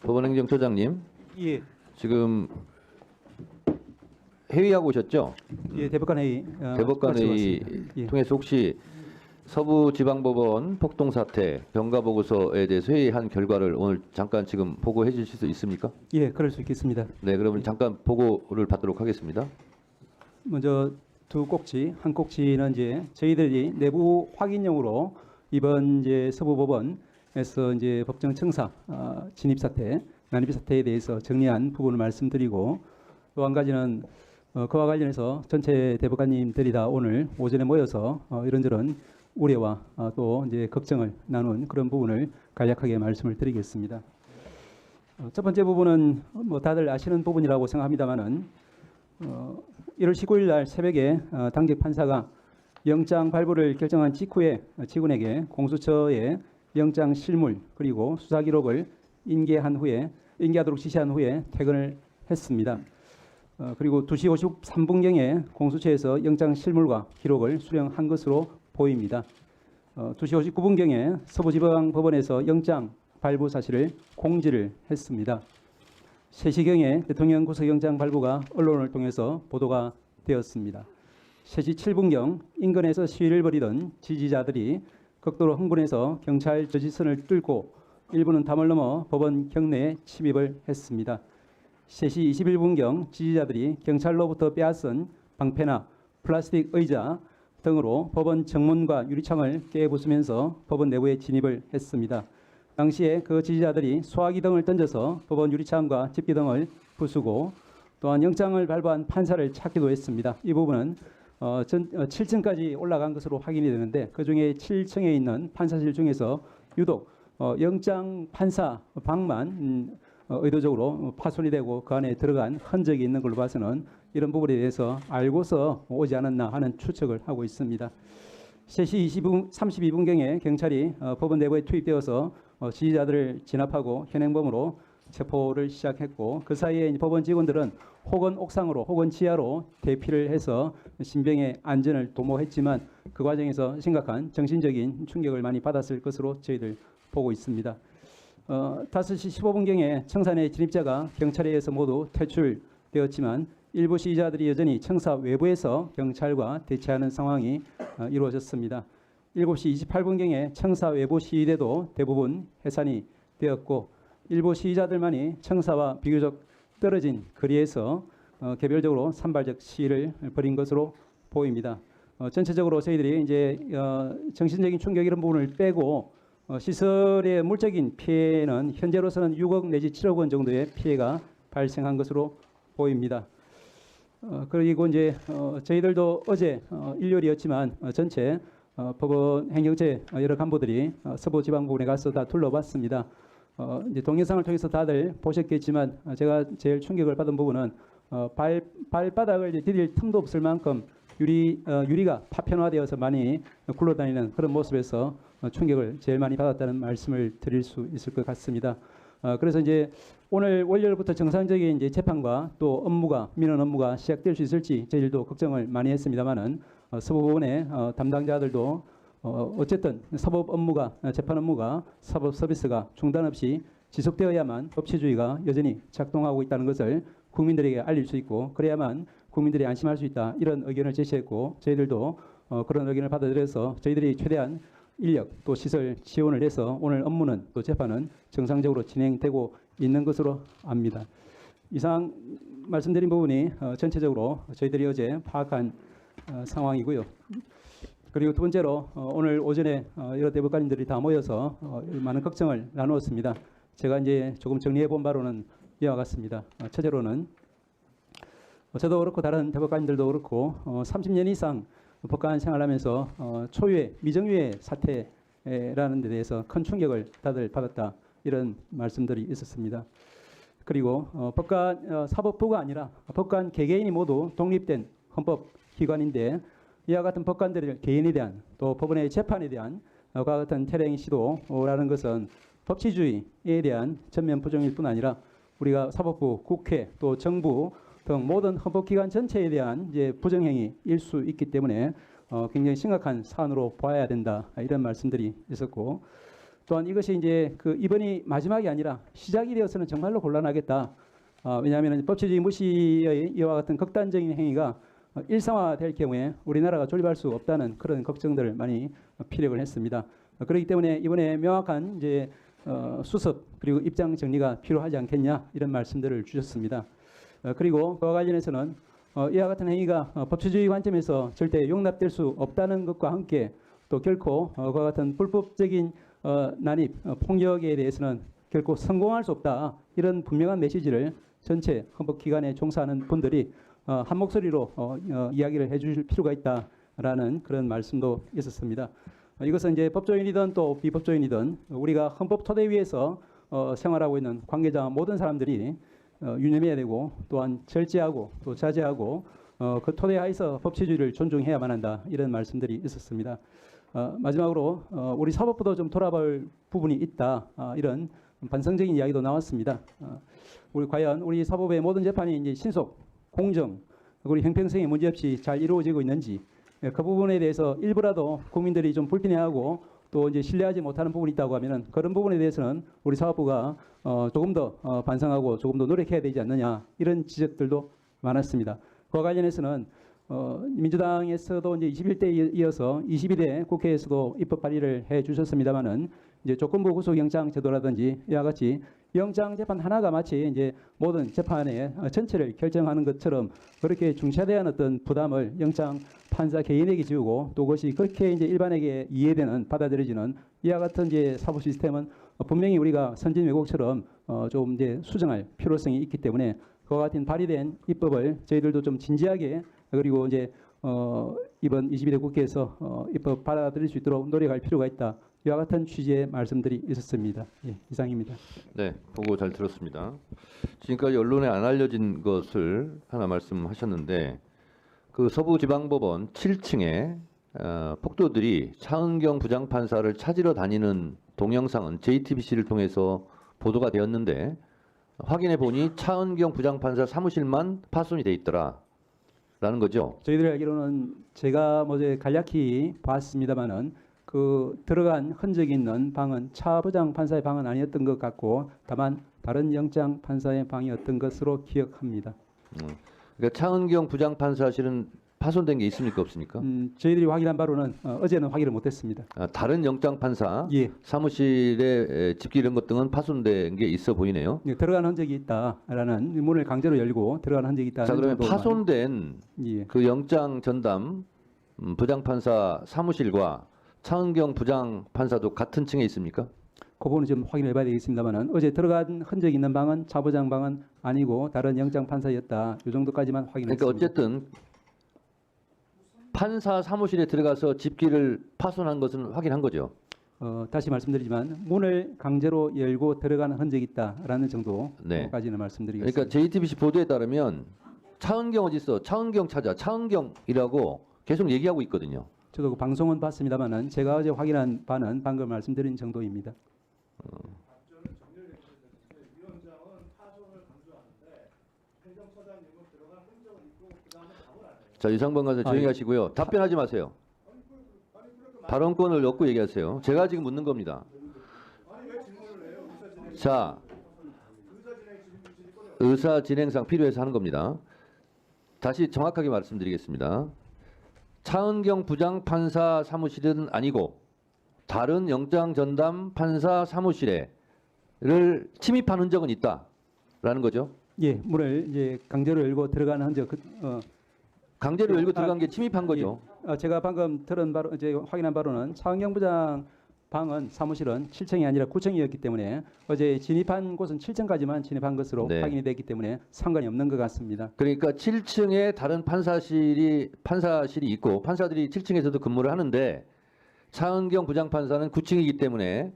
법원행정처장님, 예, 지금 회의하고 오셨죠? 예, 대법관 회의. 대법관 회의 예. 통해서 혹시 서부지방법원 폭동 사태 병가 보고서에 대해서 회의한 결과를 오늘 잠깐 지금 보고해 주실 수 있습니까? 예, 그럴 수 있겠습니다. 네, 그러면 잠깐 보고를 받도록 하겠습니다. 먼저 두 꼭지, 한 꼭지는 이제 저희들이 내부 확인용으로 이번 이제 서부법원에서 이제 법정 청사 진입 사태, 난입 사태에 대해서 정리한 부분을 말씀드리고, 또 한 가지는 그와 관련해서 전체 대법관님들이 다 오늘 오전에 모여서 이런저런 우려와 또 이제 걱정을 나눈 그런 부분을 간략하게 말씀을 드리겠습니다. 첫 번째 부분은 뭐 다들 아시는 부분이라고 생각합니다만은 1월 19일 날 새벽에 당직 판사가 영장 발부를 결정한 직후에 직원에게 공수처에 영장 실물 그리고 수사 기록을 인계하도록 지시한 후에 퇴근을 했습니다. 그리고 2시 53분경에 공수처에서 영장 실물과 기록을 수령한 것으로 보입니다. 2시 59분경에 서부지방법원에서 영장 발부 사실을 공지를 했습니다. 3시경에 대통령 구속영장 발부가 언론을 통해서 보도가 되었습니다. 3시 7분경 인근에서 시위를 벌이던 지지자들이 극도로 흥분해서 경찰 저지선을 뚫고 일부는 담을 넘어 법원 경내에 침입을 했습니다. 3시 21분경 지지자들이 경찰로부터 빼앗은 방패나 플라스틱 의자 등으로 법원 정문과 유리창을 깨부수면서 법원 내부에 진입을 했습니다. 당시에 그 지지자들이 소화기 등을 던져서 법원 유리창과 집기 등을 부수고 또한 영장을 발부한 판사를 찾기도 했습니다. 이 부분은 7층까지 올라간 것으로 확인이 되는데 그중에 7층에 있는 판사실 중에서 유독 영장 판사 방만 의도적으로 파손이 되고 그 안에 들어간 흔적이 있는 걸로 봐서는 이런 부분에 대해서 알고서 오지 않았나 하는 추측을 하고 있습니다. 3시 32분경에 경찰이 법원 내부에 투입되어서 지지자들을 진압하고 현행범으로 체포를 시작했고 그 사이에 법원 직원들은 혹은 옥상으로 혹은 지하로 대피를 해서 신병의 안전을 도모했지만 그 과정에서 심각한 정신적인 충격을 많이 받았을 것으로 저희들 보고 있습니다. 5시 15분경에 청사내 진입자가 경찰에 의해서 모두 퇴출되었지만 일부 시위자들이 여전히 청사 외부에서 경찰과 대치하는 상황이 이루어졌습니다. 7시 28분경에 청사 외부 시위대도 대부분 해산이 되었고 일부 시위자들만이 청사와 비교적 떨어진 거리에서 개별적으로 산발적 시위를 벌인 것으로 보입니다. 전체적으로 저희들이 이제 정신적인 충격 이런 부분을 빼고 시설의 물적인 피해는 현재로서는 6억 내지 7억 원 정도의 피해가 발생한 것으로 보입니다. 그리고 이제 저희들도 어제 일요일이었지만 전체 법원 행정처 여러 간부들이 서부지방법원에 가서 다 둘러봤습니다. 이제 동영상을 통해서 다들 보셨겠지만 제가 제일 충격을 받은 부분은 발바닥을 디딜 틈도 없을 만큼 유리가 파편화되어서 많이 굴러다니는 그런 모습에서 충격을 제일 많이 받았다는 말씀을 드릴 수 있을 것 같습니다. 그래서 이제 오늘 월요일부터 정상적인 이제 재판과 또 민원 업무가 시작될 수 있을지 저희들도 걱정을 많이 했습니다만은 서부법원의 담당자들도 어쨌든 재판 업무가 사법 서비스가 중단 없이 지속되어야만 법치주의가 여전히 작동하고 있다는 것을 국민들에게 알릴 수 있고 그래야만 국민들이 안심할 수 있다 이런 의견을 제시했고 저희들도 그런 의견을 받아들여서 저희들이 최대한 인력 또 시설 지원을 해서 오늘 업무는 또 재판은 정상적으로 진행되고 있는 것으로 압니다. 이상 말씀드린 부분이 전체적으로 저희들이 어제 파악한 상황이고요. 그리고 두 번째로 오늘 오전에 여러 대법관님들이 다 모여서 많은 걱정을 나누었습니다. 제가 이제 조금 정리해 본 바로는 이와 같습니다. 첫째로는 저도 그렇고 다른 대법관님들도 그렇고 30년 이상 법관 생활하면서 초유의 미정유의 사태라는 데 대해서 큰 충격을 다들 받았다 이런 말씀들이 있었습니다. 그리고 사법부가 아니라 법관 개개인이 모두 독립된 헌법기관인데 이와 같은 법관들의 개인에 대한 또 법원의 재판에 대한 과 같은 태령 시도라는 것은 법치주의에 대한 전면 부정일 뿐 아니라 우리가 사법부, 국회 또 정부 등 모든 헌법기관 전체에 대한 이제 부정행위일 수 있기 때문에 굉장히 심각한 사안으로 봐야 된다 이런 말씀들이 있었고 또한 이것이 이제 그 이번이 마지막이 아니라 시작이 되어서는 정말로 곤란하겠다. 왜냐하면 법치주의 무시의 이와 같은 극단적인 행위가 일상화될 경우에 우리나라가 존립할 수 없다는 그런 걱정들을 많이 피력을 했습니다. 그렇기 때문에 이번에 명확한 이제 수습 그리고 입장 정리가 필요하지 않겠냐 이런 말씀들을 주셨습니다. 그리고 그와 관련해서는 이와 같은 행위가 법치주의 관점에서 절대 용납될 수 없다는 것과 함께 또 결코 그와 같은 불법적인 난입, 폭력에 대해서는 결코 성공할 수 없다. 이런 분명한 메시지를 전체 헌법기관에 종사하는 분들이 한 목소리로 이야기를 해주실 필요가 있다라는 그런 말씀도 있었습니다. 이것은 이제 법조인이든 또 비법조인이든 우리가 헌법 토대 위에서 생활하고 있는 관계자 모든 사람들이 유념해야 되고 또한 절제하고 또 자제하고 그 토대 하에서 법치주의를 존중해야만 한다 이런 말씀들이 있었습니다. 마지막으로 우리 사법부도 좀 돌아볼 부분이 있다 이런 반성적인 이야기도 나왔습니다. 우리 과연 우리 사법의 모든 재판이 이제 신속, 공정, 그리고 형평성에 문제없이 잘 이루어지고 있는지 그 부분에 대해서 일부라도 국민들이 좀 불편해하고 또 이제 신뢰하지 못하는 부분이 있다고 하면은 그런 부분에 대해서는 우리 사법부가 조금 더 반성하고 조금 더 노력해야 되지 않느냐 이런 지적들도 많았습니다. 그와 관련해서는 민주당에서도 이제 21대에 이어서 22대 국회에서도 입법 발의를 해 주셨습니다만은 이제 조건부 구속영장 제도라든지 이와 같이 영장 재판 하나가 마치 이제 모든 재판의 전체를 결정하는 것처럼 그렇게 중차대한 어떤 부담을 영장 판사 개인에게 지우고 또 그것이 그렇게 이제 일반에게 이해되는 받아들여지는 이와 같은 이제 사법 시스템은 분명히 우리가 선진 외국처럼 좀 이제 수정할 필요성이 있기 때문에 그와 같은 발의된 입법을 저희들도 좀 진지하게 그리고 이제 이번 22대 국회에서 입법 받아들일 수 있도록 노력할 필요가 있다. 이와 같은 취지의 말씀들이 있었습니다. 예, 이상입니다. 네, 보고 잘 들었습니다. 지금까지 언론에 안 알려진 것을 하나 말씀하셨는데 그 서부지방법원 7층에 폭도들이 차은경 부장판사를 찾으러 다니는 동영상은 JTBC를 통해서 보도가 되었는데 확인해 보니 차은경 부장판사 사무실만 파손이 돼 있더라라는 거죠. 저희들이 알기로는 제가 뭐제 간략히 봤습니다만은 그 들어간 흔적이 있는 방은 차 부장 판사의 방은 아니었던 것 같고 다만 다른 영장 판사의 방이었던 것으로 기억합니다. 그러니까 차은경 부장판사실은 파손된 게 있습니까 없습니까? 저희들이 확인한 바로는 어제는 확인을 못했습니다. 다른 영장 판사 예. 사무실에 집기 이런 것 등은 파손된 게 있어 보이네요. 예, 들어간 흔적이 있다라는 문을 강제로 열고 들어간 흔적이 있다는 자, 그러면 정도만. 파손된 예. 그 영장 전담 부장판사 사무실과 차은경 부장판사도 같은 층에 있습니까? 그 부분은 좀 확인해봐야 되겠습니다만은 어제 들어간 흔적이 있는 방은 차 부장 방은 아니고 다른 영장 판사였다. 이 정도까지만 확인했습니다. 그러니까 어쨌든 판사 사무실에 들어가서 집기를 파손한 것은 확인한 거죠. 다시 말씀드리지만 문을 강제로 열고 들어가는 흔적이 있다라는 정도까지는 네. 말씀드리겠습니다. 그러니까 JTBC 보도에 따르면 차은경 어디 있어? 차은경 찾아. 차은경이라고 계속 얘기하고 있거든요. 저도 그 방송은 봤습니다만은 제가 어제 확인한 바는 방금 말씀드린 정도입니다. 자, 유상범 간사 조용히 하시고요. 답변하지 마세요. 발언권을 얻고 얘기하세요. 제가 지금 묻는 겁니다. 자, 의사 진행상 필요해서 하는 겁니다. 다시 정확하게 말씀드리겠습니다. 차은경 부장 판사 사무실은 아니고 다른 영장 전담 판사 사무실에를 침입한 흔적은 있다라는 거죠. 예, 문을 이제 강제로 열고 들어가는 흔적. 강제로 열고 들어간 게 침입한 거죠. 제가 방금 들은 바로 이제 확인한 바로는 차은경 부장 방은 사무실은 7층이 아니라 9층이었기 때문에 어제 진입한 곳은 7층까지만 진입한 것으로 네. 확인이 됐기 때문에 상관이 없는 것 같습니다. 그러니까 7층에 다른 판사실이 있고 판사들이 7층에서도 근무를 하는데 차은경 부장판사는 9층이기 때문에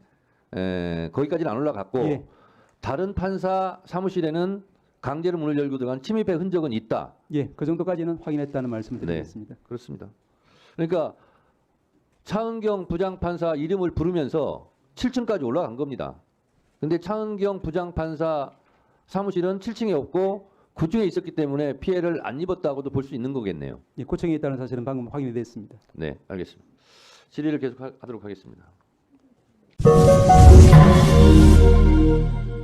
거기까지는 안 올라갔고 예. 다른 판사 사무실에는 강제로 문을 열고 들어간 침입의 흔적은 있다. 예, 그 정도까지는 확인했다는 말씀을 드리겠습니다. 그렇습니다. 그러니까 차은경 부장판사 이름을 부르면서 7층까지 올라간 겁니다. 근데 차은경 부장판사 사무실은 7층에 없고 9층에 있었기 때문에 피해를 안 입었다고도 볼 수 있는 거겠네요. 예, 9층에 있다는 사실은 방금 확인이 됐습니다. 네, 알겠습니다. 질의를 계속 하도록 하겠습니다. 주